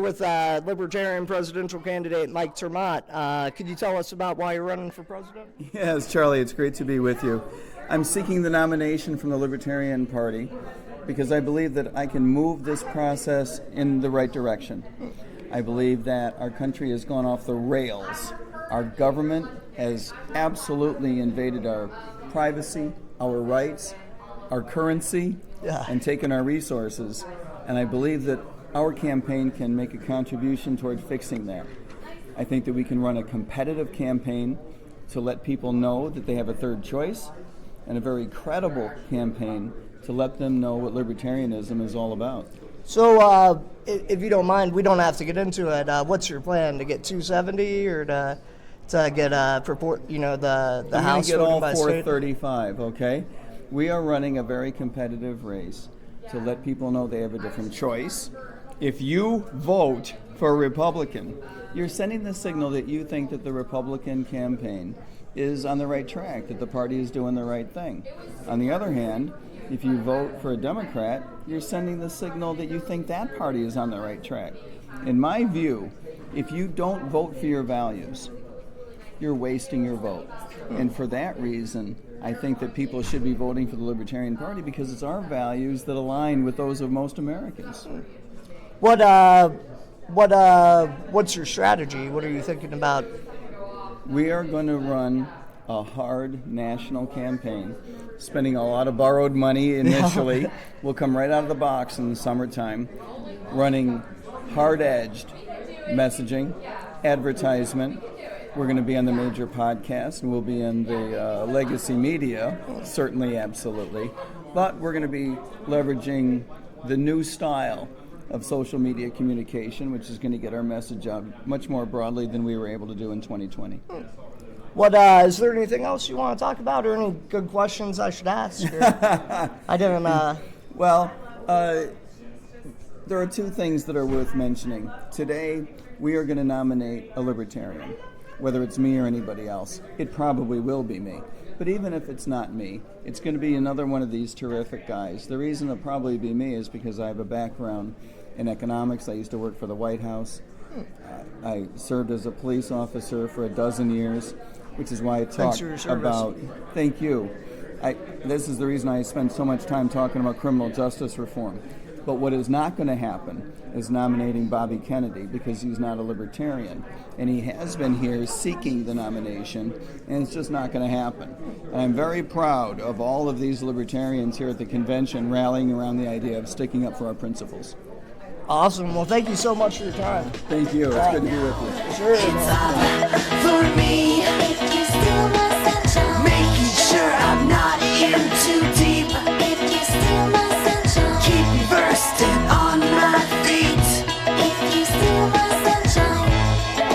with Libertarian presidential candidate Mike terMaat. Could you tell us about why you're running for president? Yes, Charlie, it's great to be with you. I'm seeking the nomination from the Libertarian Party because I believe that I can move this process in the right direction. I believe that our country has gone off the rails. Our government has absolutely invaded our privacy, our rights, our currency, and taken our resources. And I believe that our campaign can make a contribution toward fixing that. I think that we can run a competitive campaign to let people know that they have a third choice, and a very credible campaign to let them know what libertarianism is all about. So, if you don't mind, we don't have to get into it. What's your plan, to get 270 or to get the House get all by state? 435? Okay, we are running a very competitive race to let people know they have a different choice. If you vote for a Republican, you're sending the signal that you think that the Republican campaign is on the right track, that the party is doing the right thing. On the other hand, if you vote for a Democrat, you're sending the signal that you think that party is on the right track. In my view, if you don't vote for your values, you're wasting your vote. And for that reason, I think that people should be voting for the Libertarian Party because it's our values that align with those of most Americans. What's your strategy? What are you thinking about? We are going to run a hard national campaign, spending a lot of borrowed money initially. We'll come right out of the box in the summertime, running hard-edged messaging, advertisement. We're going to be on the major podcasts, and we'll be in the legacy media, certainly, absolutely. But we're going to be leveraging the new style of social media communication, which is going to get our message out much more broadly than we were able to do in 2020. Is there anything else you want to talk about, or any good questions I should ask? I didn't. There are two things that are worth mentioning. Today, we are going to nominate a Libertarian, whether it's me or anybody else. It probably will be me. But even if it's not me, it's going to be another one of these terrific guys. The reason it'll probably be me is because I have a background in economics. I used to work for the White House. I served as a police officer for 12 years, which is why I talk about... Thank you. This is the reason I spend so much time talking about criminal justice reform. But what is not going to happen is nominating Bobby Kennedy, because he's not a libertarian. And he has been here seeking the nomination, and it's just not going to happen. And I'm very proud of all of these libertarians here at the convention rallying around the idea of sticking up for our principles. Awesome. Well, thank you so much for your time. Thank you. It's good to be with you. Sure.